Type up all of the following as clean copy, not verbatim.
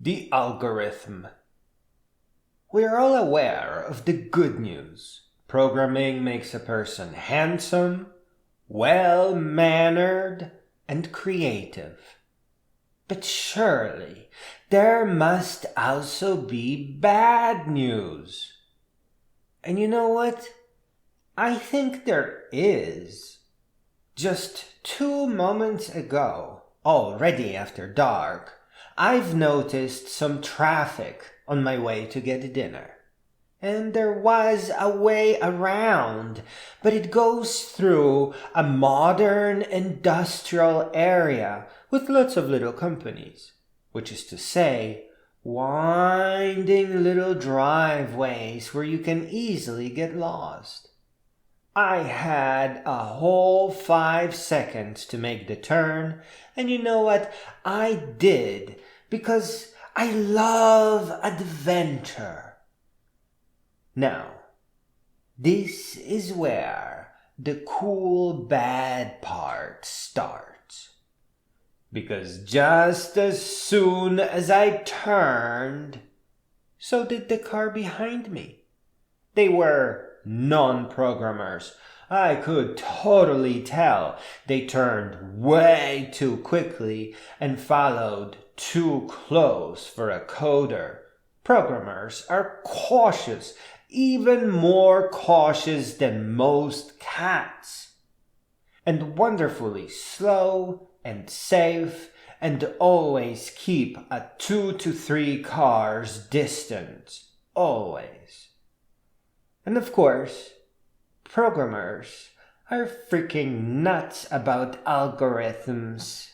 The algorithm. We're all aware of the good news. Programming makes a person handsome, well-mannered, and creative. But surely there must also be bad news. And you know what? I think there is. Just 2 moments ago, already after dark, I've noticed some traffic on my way to get dinner. And there was a way around, but it goes through a modern industrial area with lots of little companies, which is to say, winding little driveways where you can easily get lost. I had a whole 5 seconds to make the turn, and you know what? I did, because I love adventure. Now, this is where the cool bad part starts. Because just as soon as I turned, so did the car behind me. They were non-programmers. I could totally tell they turned way too quickly and followed too close for a coder. Programmers are cautious, even more cautious than most cats, and wonderfully slow and safe, and always keep a 2 to 3 cars distance, always. And of course, programmers are freaking nuts about algorithms.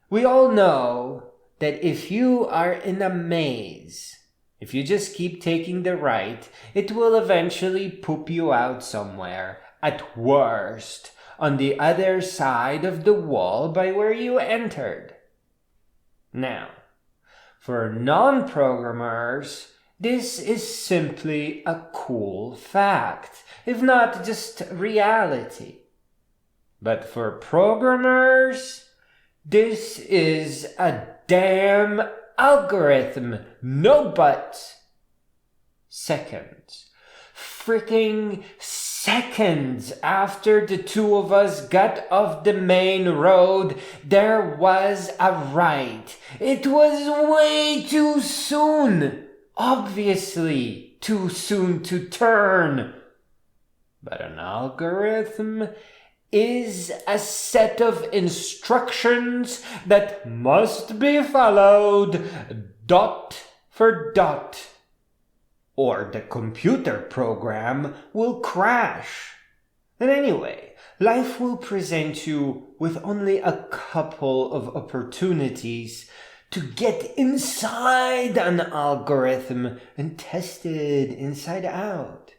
We all know that if you are in a maze, if you just keep taking the right, it will eventually poop you out somewhere, at worst, on the other side of the wall by where you entered. Now, for non-programmers, this is simply a cool fact, if not just reality. But for programmers, this is a damn algorithm, no buts. Seconds, freaking seconds after the 2 of us got off the main road, there was a right. It was way too soon. Obviously, too soon to turn. But an algorithm is a set of instructions that must be followed dot for dot, or the computer program will crash. And anyway, life will present you with only a couple of opportunities to get inside an algorithm and test it inside out.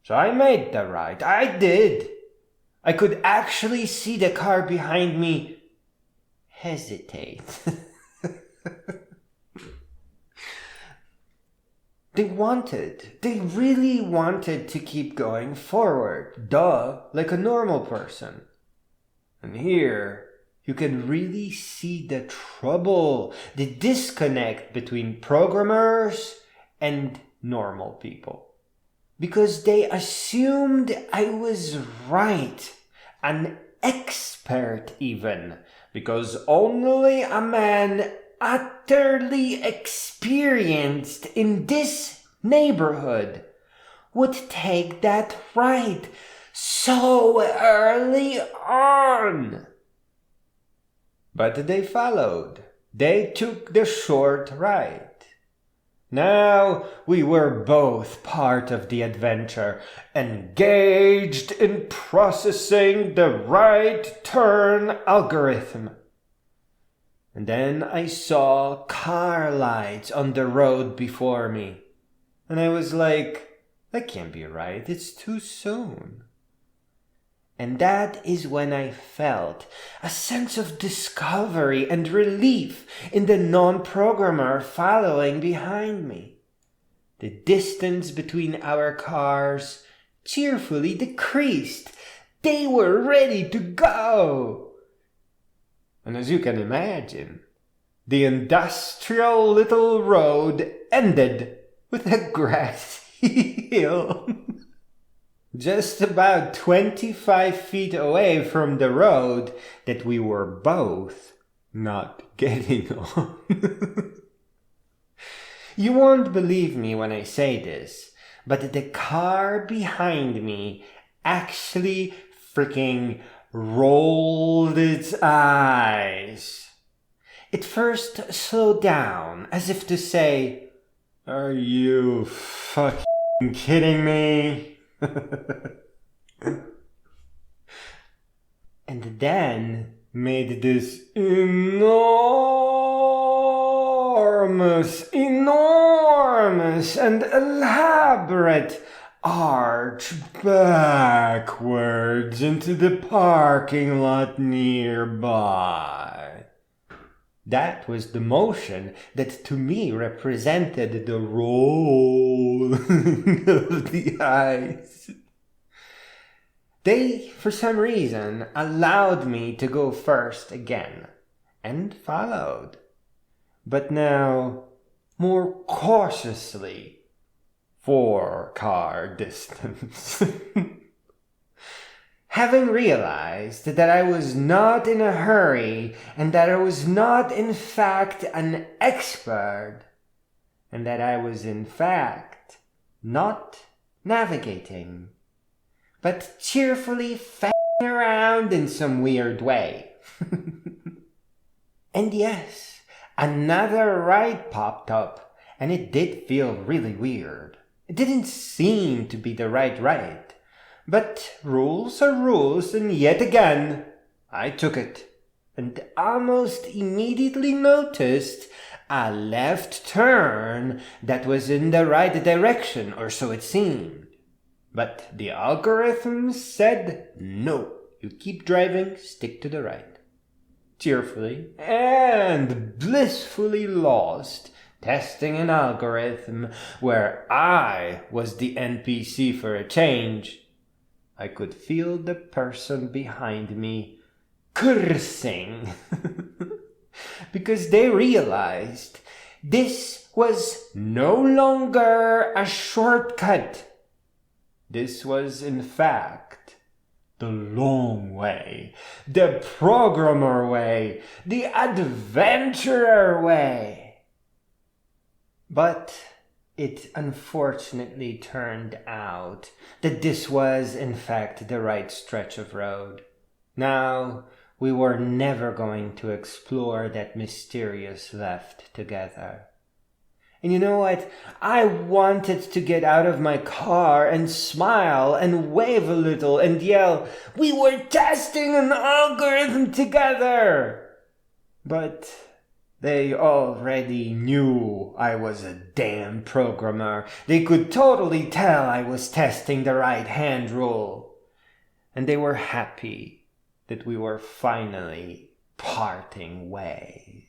So I made the right. I did. I could actually see the car behind me hesitate. They really wanted to keep going forward. Duh, like a normal person. And here, you can really see the trouble, the disconnect between programmers and normal people. Because they assumed I was right, an expert even, because only a man utterly experienced in this neighborhood would take that right so early on. But they followed. They took the short right. Now we were both part of the adventure, engaged in processing the right turn algorithm. And then I saw car lights on the road before me. And I was like, that can't be right, it's too soon. And that is when I felt a sense of discovery and relief in the non-programmer following behind me. The distance between our cars cheerfully decreased. They were ready to go. And as you can imagine, the industrial little road ended with a grassy hill. Just about 25 feet away from the road that we were both not getting on. You won't believe me when I say this, but the car behind me actually freaking rolled its eyes. It first slowed down as if to say, "Are you fucking kidding me?" And then made this enormous and elaborate arch backwards into the parking lot nearby. That was the motion that to me represented the roll of the eyes. They, for some reason, allowed me to go first again, and followed. But now, more cautiously, 4-car distance. Having realized that I was not in a hurry, and that I was not in fact an expert, and that I was in fact not navigating, but cheerfully f***ing around in some weird way. And yes, another ride popped up, and it did feel really weird. It didn't seem to be the right ride. But rules are rules, and yet again, I took it, and almost immediately noticed a left turn that was in the right direction, or so it seemed. But the algorithm said, no, you keep driving, stick to the right. Cheerfully and blissfully lost, testing an algorithm where I was the NPC for a change, I could feel the person behind me cursing because they realized this was no longer a shortcut. This was, in fact, the long way, the programmer way, the adventurer way. But it unfortunately turned out that this was, in fact, the right stretch of road. Now, we were never going to explore that mysterious left together. And you know what? I wanted to get out of my car and smile and wave a little and yell, "We were testing an algorithm together!" But they already knew I was a damn programmer. They could totally tell I was testing the right hand rule. And they were happy that we were finally parting ways.